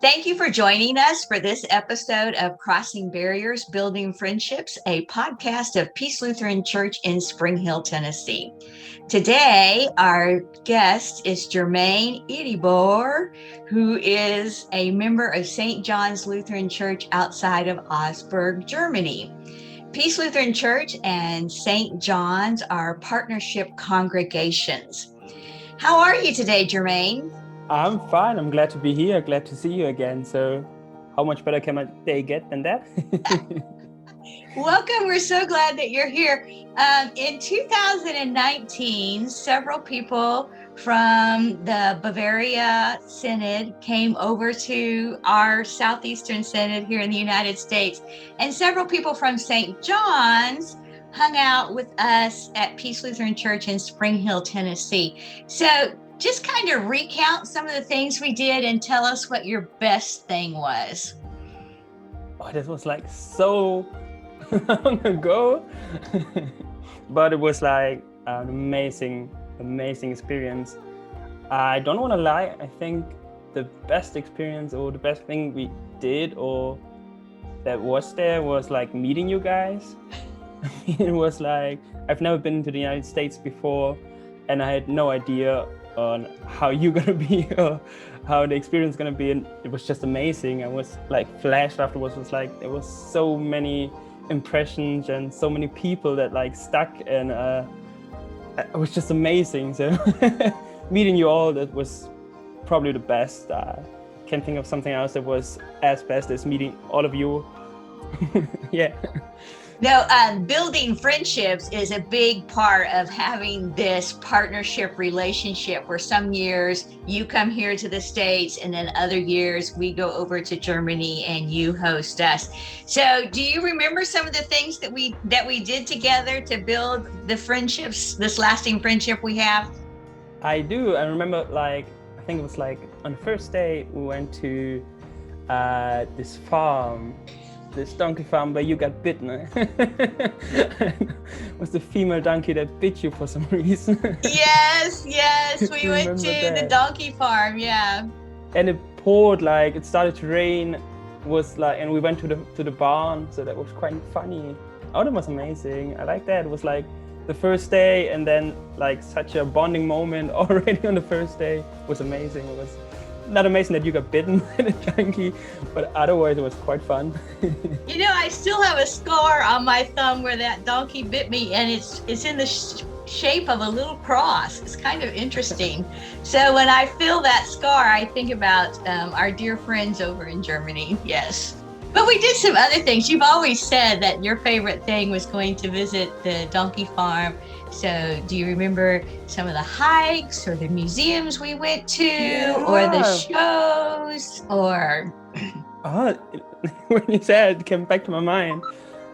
Thank you for joining us for this episode of Crossing Barriers, Building Friendships, a podcast of Peace Lutheran Church in Spring Hill, Tennessee. Today, our guest is Jermaine Idibor, who is a member of St. John's Lutheran Church outside of Augsburg, Germany. Peace Lutheran Church and St. John's are partnership congregations. How are you today, Jermaine? I'm fine. I'm glad to be here. Glad to see you again. So how much better can my day get than that? Welcome. We're so glad that you're here. In 2019, several people from the Bavaria Synod came over to our Southeastern Synod here in the United States, and several people from St. John's hung out with us at Peace Lutheran Church in Spring Hill, Tennessee. So just kind of recount some of the things we did and tell us what your best thing was. Oh, this was like so long ago, but it was like an amazing experience. I don't want to lie. I think the best experience or the best thing we did or that was there was like meeting you guys. It was like, I've never been to the United States before, and I had no idea on how you're gonna be or how the experience is gonna be, and it was just amazing. I was like flashed afterwards. It was like there was so many impressions and so many people that like stuck, and it was just amazing. So meeting you all, that was probably the best. Can't think of something else that was as best as meeting all of you. Yeah. No, building friendships is a big part of having this partnership relationship where some years you come here to the States and then other years we go over to Germany and you host us. So do you remember some of the things that we did together to build the friendships, this lasting friendship we have? I do. I remember, like, I think it was like on the first day we went to this farm, this donkey farm where you got bitten. It was the female donkey that bit you for some reason. Yes, we went to the donkey farm, yeah. And it poured, like it started to rain, was like, and we went to the barn, so that was quite funny. Oh, that was amazing. I like that. It was like the first day, and then like such a bonding moment already on the first day. It was amazing. It was not amazing that you got bitten by the donkey, but otherwise it was quite fun. You know, I still have a scar on my thumb where that donkey bit me, and it's in the shape of a little cross. It's kind of interesting. So when I feel that scar, I think about our dear friends over in Germany. Yes. But we did some other things. You've always said that your favorite thing was going to visit the donkey farm. So do you remember some of the hikes or the museums we went to, or the shows, or? Oh, when you said it, came back to my mind,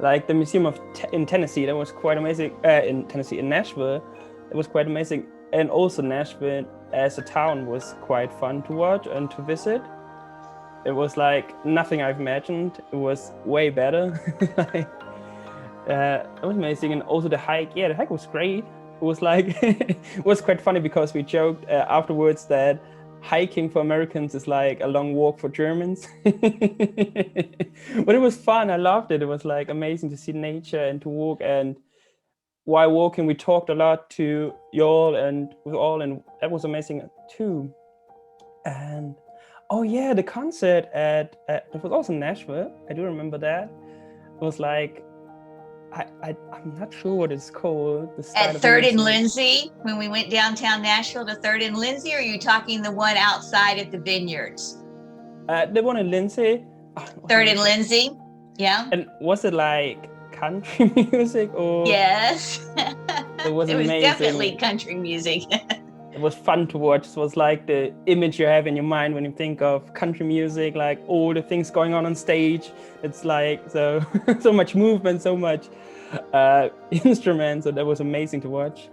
like the museum in Tennessee, that was quite amazing. In Nashville, it was quite amazing. And also Nashville as a town was quite fun to watch and to visit. It was like nothing I've imagined. It was way better. It was amazing. And also the hike. Yeah, the hike was great. It was like, it was quite funny because we joked afterwards that hiking for Americans is like a long walk for Germans. But it was fun. I loved it. It was like amazing to see nature and to walk. And while walking, we talked a lot to y'all and with all, and that was amazing too. And oh yeah, the concert it was also in Nashville. I do remember that. It was like, I'm not sure what it's called. At 3rd and Lindsay, when we went downtown Nashville to 3rd and Lindsay, or are you talking the one outside at the Vineyards? The one in Lindsay. 3rd and Lindsay, yeah. And was it like country music or? Yes. It was amazing. Definitely country music. It was fun to watch. It was like the image you have in your mind when you think of country music, like all the things going on stage. It's like so much movement, so much instruments. So that was amazing to watch.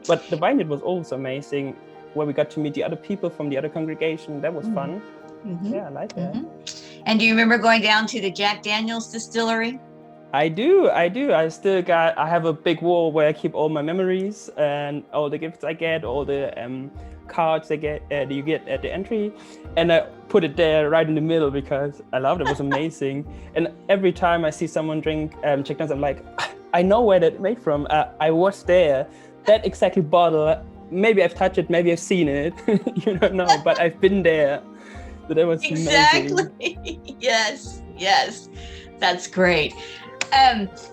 But the vineyard was also amazing, where we got to meet the other people from the other congregation. That was fun. Mm-hmm. Yeah, I like that. Mm-hmm. And do you remember going down to the Jack Daniel's distillery? I do. I have a big wall where I keep all my memories and all the gifts I get, all the cards that you get at the entry. And I put it there right in the middle because I loved it. It was amazing. And every time I see someone drink Jack Daniels, I'm like, I know where that made from. I was there. That exactly bottle. Maybe I've touched it. Maybe I've seen it. You don't know, but I've been there. So that was exactly. amazing. Yes. That's great.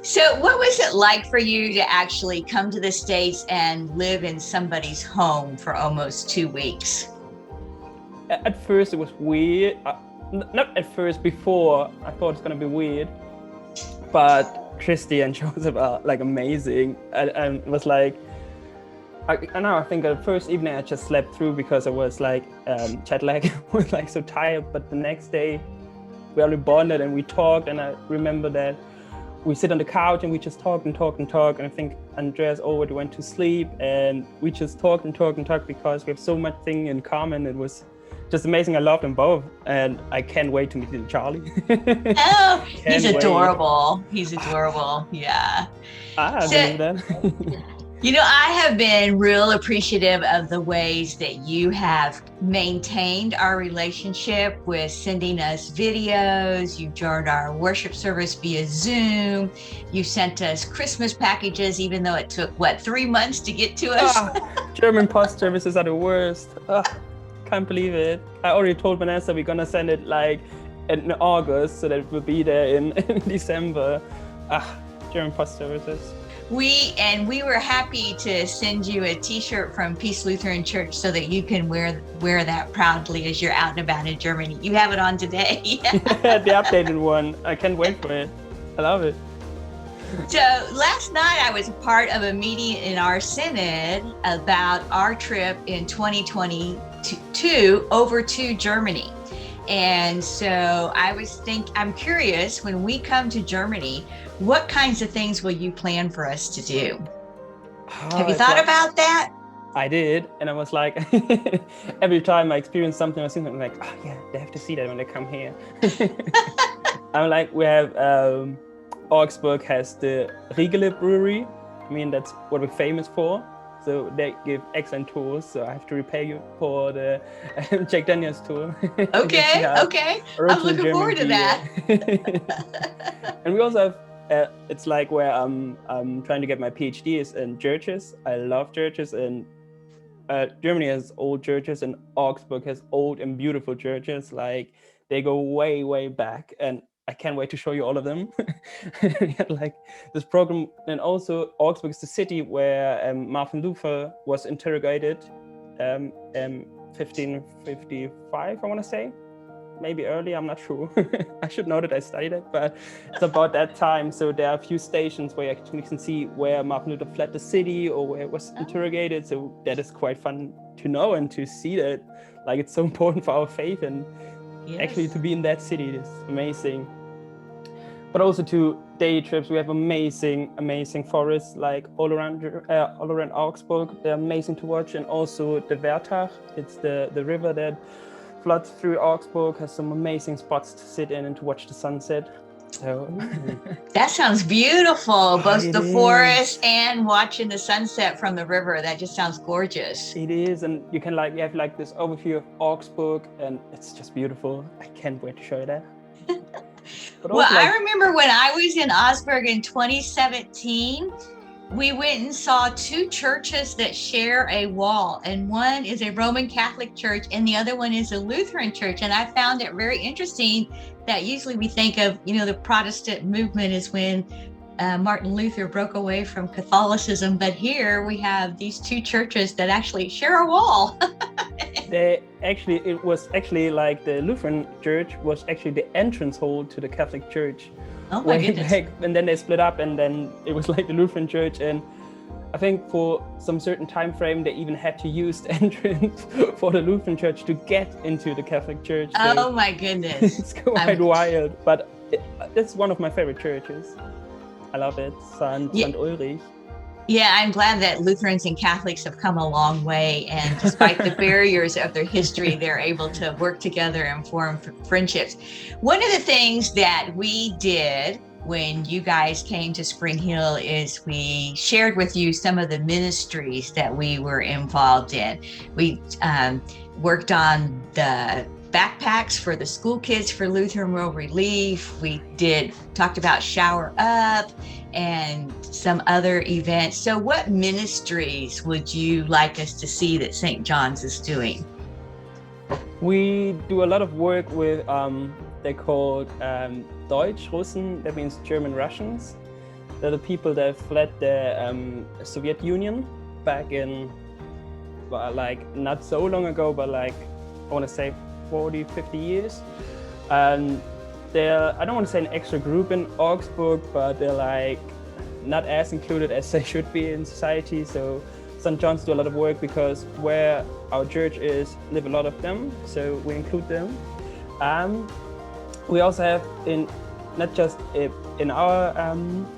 So what was it like for you to actually come to the States and live in somebody's home for almost 2 weeks? At first it was weird. Not at first, before I thought it's gonna be weird, but Christy and Joseph are like amazing. And it was like, I think the first evening I just slept through because I was like jet lag. I was like so tired, but the next day we already bonded and we talked, and I remember that we sit on the couch and we just talked and I think Andreas already went to sleep, and we just talked because we have so much thing in common. It was just amazing. I love them both, and I can't wait to meet little Charlie. Oh, he's adorable. He's adorable. Yeah. I believe that. You know, I have been real appreciative of the ways that you have maintained our relationship with sending us videos. You joined our worship service via Zoom. You sent us Christmas packages, even though it took, 3 months to get to us? German post services are the worst. Can't believe it. I already told Vanessa we're gonna send it like in August so that it will be there in December. German post services. We were happy to send you a t-shirt from Peace Lutheran Church so that you can wear that proudly as you're out and about in Germany. You have it on today. The updated one. I can't wait for it. I love it. So last night I was a part of a meeting in our synod about our trip in 2022 over to Germany. And so I'm curious, when we come to Germany, what kinds of things will you plan for us to do? Have you thought about that? I did. And I was like, every time I experience something, I see something like, yeah, they have to see that when they come here. I'm like, we have, Augsburg has the Riegele brewery. I mean, that's what we're famous for. So they give excellent tours. So I have to repay you for the Jack Daniels tour. Okay. I'm looking forward to that. And we also have, it's like where I'm trying to get my PhD is in churches. I love churches, and Germany has old churches, and Augsburg has old and beautiful churches. Like they go way, way back, and I can't wait to show you all of them. We had like this program, and also Augsburg is the city where Martin Luther was interrogated in 1555, I want to say. Maybe early, I'm not sure. I should know that I studied it, but it's about that time. So there are a few stations where you actually can see where Martin Luther fled the city or where it was interrogated. So that is quite fun to know and to see that. Like it's so important for our faith, and actually to be in that city is amazing. But also to day trips, we have amazing forests like all around Augsburg. They're amazing to watch, and also the Wertach. It's the river that floods through Augsburg, has some amazing spots to sit in and to watch the sunset. So that sounds beautiful. Both the forest and watching the sunset from the river. That just sounds gorgeous. It is, and you can you have like this overview of Augsburg, and it's just beautiful. I can't wait to show you that. Well, I remember when I was in Augsburg in 2017, we went and saw 2 churches that share a wall, and one is a Roman Catholic church and the other one is a Lutheran church. And I found it very interesting that usually we think of, the Protestant movement is when Martin Luther broke away from Catholicism, but here we have these 2 churches that actually share a wall. It was actually like the Lutheran church was actually the entrance hall to the Catholic church. Oh my goodness. Back, and then they split up, and then it was like the Lutheran church. And I think for some certain time frame, they even had to use the entrance for the Lutheran church to get into the Catholic church. So oh my goodness. It's quite wild, but it's one of my favorite churches. I love it, St. Ulrich. Yeah, I'm glad that Lutherans and Catholics have come a long way, and despite the barriers of their history, they're able to work together and form friendships. One of the things that we did when you guys came to Spring Hill is we shared with you some of the ministries that we were involved in. We worked on the backpacks for the school kids for Lutheran World Relief. We talked about Shower Up and some other events. So what ministries would you like us to see that St. John's is doing? We do a lot of work with, they're called Deutsch Russen, that means German Russians. They're the people that fled the Soviet Union back in, like, not so long ago, but like, I want to say 40, 50 years. And they're, I don't want to say an extra group in Augsburg, but they're like not as included as they should be in society. So St. John's do a lot of work because where our church is, live a lot of them. So we include them. We also have not just in our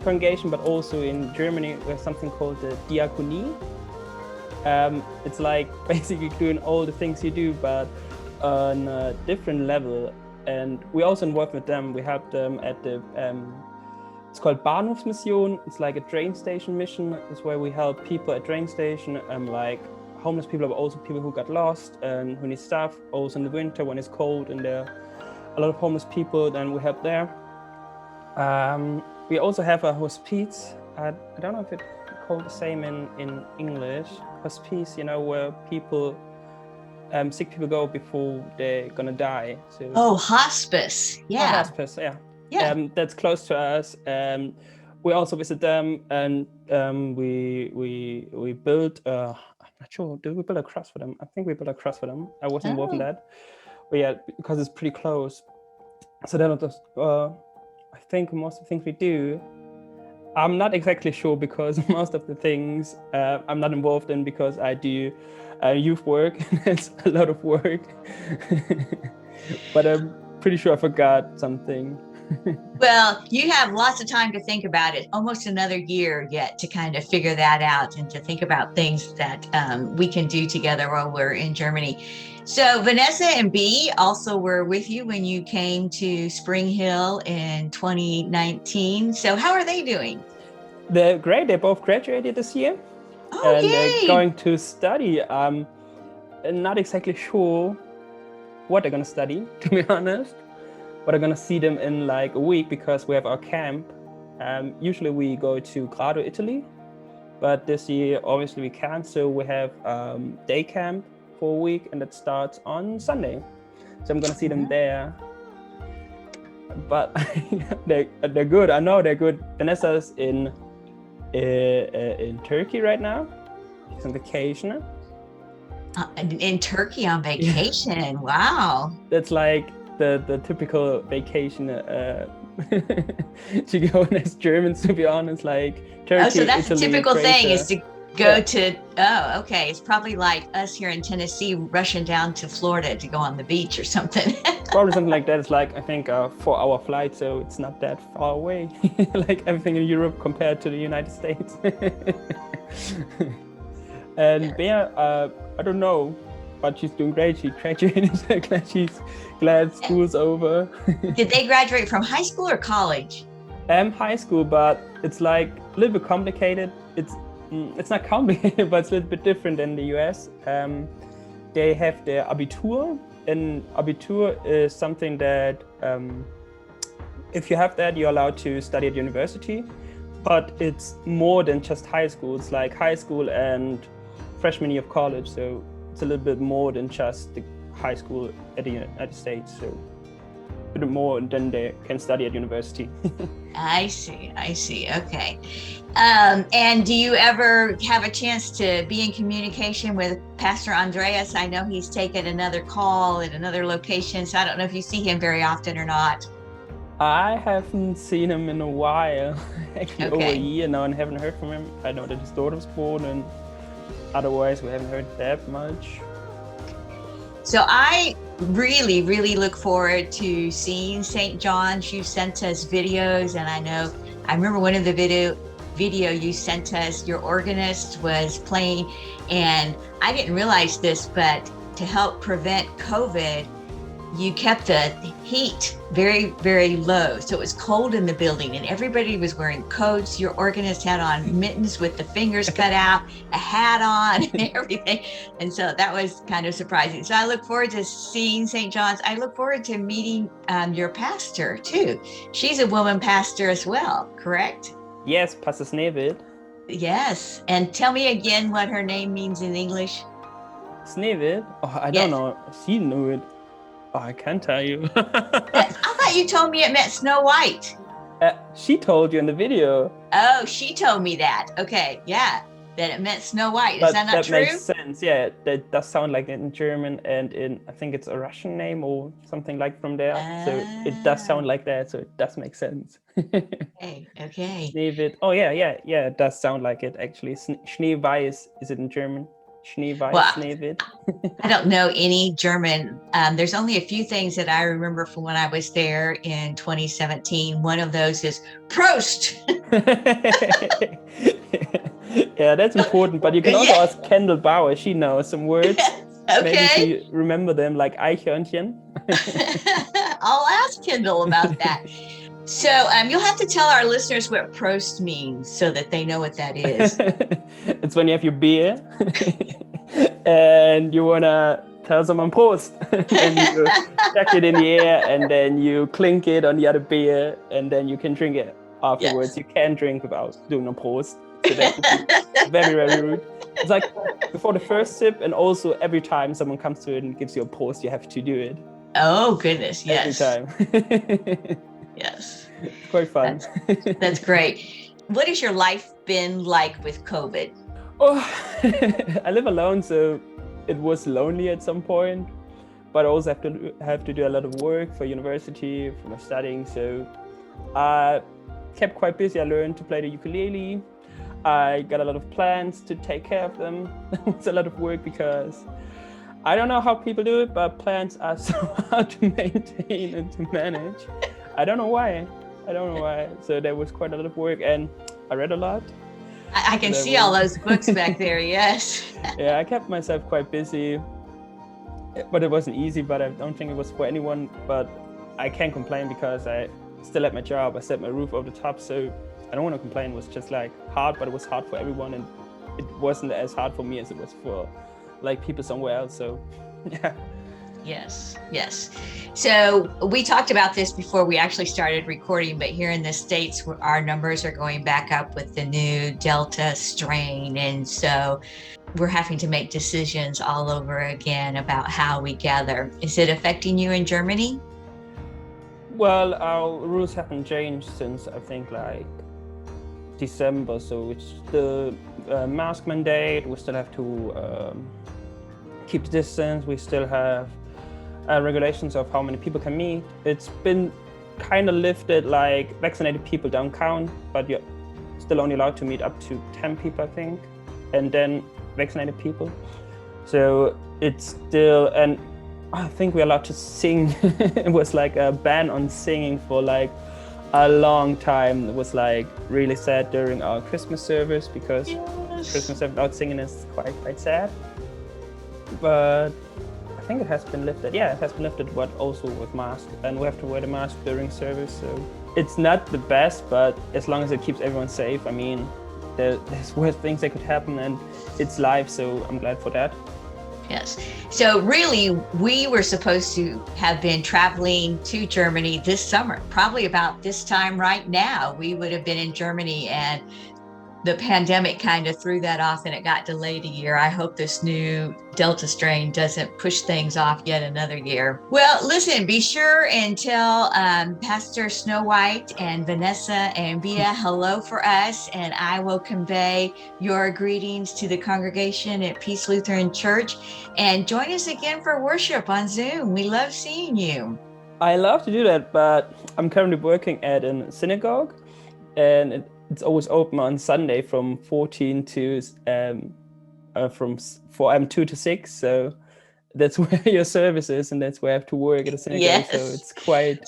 congregation, but also in Germany, we have something called the Diakonie. It's like basically doing all the things you do, but on a different level. And we also involved with them. We help them at the, it's called Bahnhofsmission. It's like a train station mission. It's where we help people at train station, like homeless people, but also people who got lost and who need stuff. Also in the winter when it's cold and there are a lot of homeless people, then we help there. We also have a hospice. I don't know if it's called the same in English. Hospice, you know, where people, sick people go before they're gonna die. So, oh, hospice. Yeah. Oh, hospice, yeah. Yeah. That's close to us. We also visit them, and we built. I'm not sure. Did we build a cross for them? I think we built a cross for them. I wasn't involved in that, but yeah, because it's pretty close. So then, I think most of the things we do, I'm not exactly sure because most of the things I'm not involved in because I do youth work and it's a lot of work. But I'm pretty sure I forgot something. Well, you have lots of time to think about it, almost another year yet to kind of figure that out and to think about things that we can do together while we're in Germany. So Vanessa and Bea also were with you when you came to Spring Hill in 2019. So how are they doing? They're great. They both graduated this year. Oh, and yay. They're going to study. I'm not exactly sure what they're going to study, to be honest. But I'm going to see them in like a week because we have our camp. Usually we go to Grado, Italy. But this year, obviously we can't. So we have day camp for a week and that starts on Sunday. So I'm going to see them there. But they're good. I know they're good. Vanessa's in Turkey right now. She's on vacation. In Turkey on vacation. Yeah. Wow. That's like the typical vacation to go as Germans, to be honest, like Turkey. Oh, so that's Italy, the typical thing is to go to, okay. It's probably like us here in Tennessee rushing down to Florida to go on the beach or something. Probably something like that. It's like, I think, a 4-hour flight, so it's not that far away. Like everything in Europe compared to the United States. And Bea, I don't know, but she's doing great. She graduated. Glad school's over. Did they graduate from high school or college? High school, but it's like a little bit complicated. It's not complicated, but it's a little bit different than the US. They have their Abitur, and Abitur is something that if you have that, you're allowed to study at university, but it's more than just high school. It's like high school and freshman year of college, so it's a little bit more than just the high school at the United States. So a bit more than they can study at university. I see. Okay. And do you ever have a chance to be in communication with Pastor Andreas? I know he's taken another call at another location, so I don't know if you see him very often or not. I haven't seen him in a while, actually over a Okay. year now, and haven't heard from him. I know that his daughter was born, and otherwise we haven't heard that much. So I really, really look forward to seeing St. John's. You sent us videos, and I remember one of the video you sent us, your organist was playing, and I didn't realize this, but to help prevent COVID, you kept the heat very, very low. So it was cold in the building and everybody was wearing coats. Your organist had on mittens with the fingers cut out, a hat on and everything. And so that was kind of surprising. So I look forward to seeing St. John's. I look forward to meeting your pastor too. She's a woman pastor as well, correct? Yes, Pastor Snevid. Yes. And tell me again what her name means in English. Snevid? Oh, I don't know. She knew it. Oh, I can't tell you. I thought you told me it meant Snow White. She told you in the video. Oh, she told me that. Okay, yeah, that it meant Snow White. Is that not true? That makes sense. Yeah, that does sound like it in German and in, I think it's a Russian name or something like from there. So it does sound like that. So it does make sense. Okay. Schneewittchen. Oh yeah. It does sound like it actually. Schneeweiß, is it in German? Schneeweiß. I don't know any German. There's only a few things that I remember from when I was there in 2017. One of those is Prost. Yeah, that's important. But you can also ask Kendall Bauer. She knows some words. Okay. Maybe you remember them, like Eichhörnchen. I'll ask Kendall about that. So you'll have to tell our listeners what Prost means so that they know what that is. It's when you have your beer and you want to tell someone Prost. And you chuck it in the air and then you clink it on the other beer and then you can drink it afterwards. Yes. You can't drink without doing a Prost. So that's very, very rude. It's like before the first sip and also every time someone comes to it and gives you a Prost, you have to do it. Oh, goodness. Yes. Every time. Yes. Quite fun. That's great. What has your life been like with COVID? Oh, I live alone, so it was lonely at some point, but I also have to do a lot of work for university, for my studying. So I kept quite busy. I learned to play the ukulele. I got a lot of plants to take care of them. It's a lot of work because I don't know how people do it, but plants are so hard to maintain and to manage. I don't know why. So there was quite a lot of work and I read a lot. I can see all those books back there, yes. Yeah, I kept myself quite busy, but it wasn't easy, but I don't think it was for anyone. But I can't complain because I still had my job. I set my roof over the top, so I don't want to complain. It was just like hard, but it was hard for everyone and it wasn't as hard for me as it was for like people somewhere else. So yeah. Yes. So we talked about this before we actually started recording, but here in the States, our numbers are going back up with the new Delta strain. And so we're having to make decisions all over again about how we gather. Is it affecting you in Germany? Well, our rules haven't changed since I think like December. So it's the mask mandate. We still have to keep the distance. We still have regulations of how many people can meet. It's been kind of lifted, like vaccinated people don't count, but you're still only allowed to meet up to 10 people, I think, and then vaccinated people. So it's still, and I think we're allowed to sing. It was like a ban on singing for like a long time. It was like really sad during our Christmas service because Christmas without singing is quite sad. But I think it has been lifted. Yeah, it has been lifted, but also with masks. And we have to wear the mask during service. So it's not the best, but as long as it keeps everyone safe, I mean, there's worse things that could happen and it's live. So I'm glad for that. Yes. So really, we were supposed to have been traveling to Germany this summer, probably about this time right now. We would have been in Germany and the pandemic kind of threw that off and it got delayed a year. I hope this new Delta strain doesn't push things off yet another year. Well, listen, be sure and tell Pastor Snow White and Vanessa and Bia hello for us, and I will convey your greetings to the congregation at Peace Lutheran Church. And join us again for worship on Zoom. We love seeing you. I love to do that, but I'm currently working at a synagogue, and it's always open on Sunday from 14 to from 2 to 6. So that's where your service is, and that's where I have to work at a synagogue. Yes. So it's quite.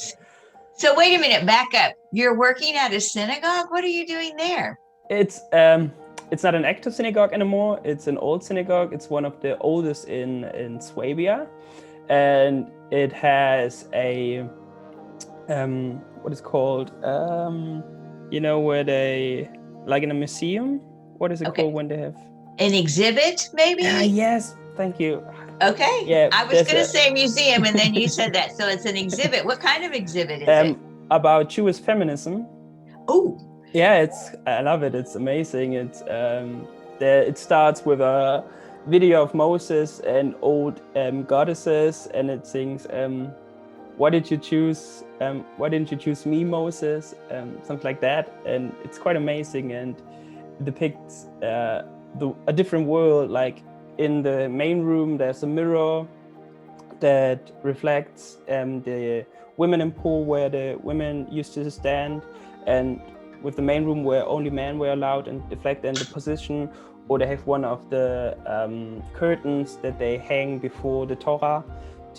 So wait a minute, back up. You're working at a synagogue? What are you doing there? It's not an active synagogue anymore. It's an old synagogue. It's one of the oldest in Swabia. and it has a what is called where they, like in a museum, what is it called when they have an exhibit, maybe? Yes, thank you. Okay. Yeah, I was going to say museum, and then you said that. So it's an exhibit. What kind of exhibit is it? About Jewish feminism. Oh. Yeah, I love it. It's amazing. It starts with a video of Moses and old goddesses, and it sings, why did you choose? Why didn't you choose me, Moses? Something like that, and it's quite amazing and depicts a different world. Like in the main room, there's a mirror that reflects the women in pool where the women used to stand, and with the main room where only men were allowed, and reflect in the position. Or they have one of the curtains that they hang before the Torah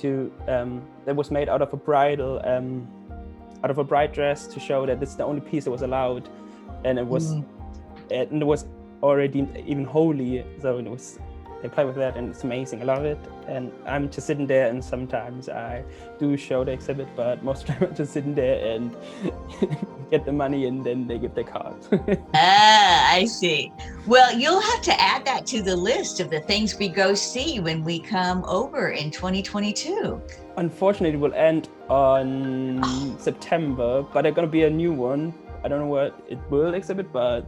that was made out of a bride dress, to show that it's the only piece that was allowed, and it was already even holy. So they play with that, and it's amazing. I love it, and I'm just sitting there, and sometimes I do show the exhibit, but most of the time I'm just sitting there and get the money, and then they give their cards. I see. Well, you'll have to add that to the list of the things we go see when we come over in 2022. Unfortunately, it will end on September, but there's gonna be a new one. I don't know what it will exhibit, but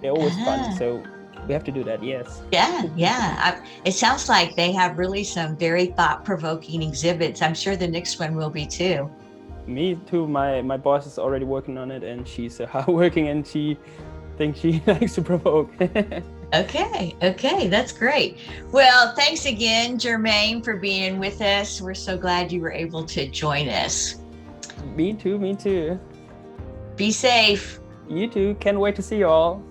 they're always fun, so we have to do that. Yes. Yeah. It sounds like they have really some very thought-provoking exhibits. I'm sure the next one will be too. Me too. My boss is already working on it, and she's hardworking, and she thinks she likes to provoke. Okay, that's great. Well, thanks again, Jermaine, for being with us. We're so glad you were able to join us. Me too. Be safe. You too. Can't wait to see you all.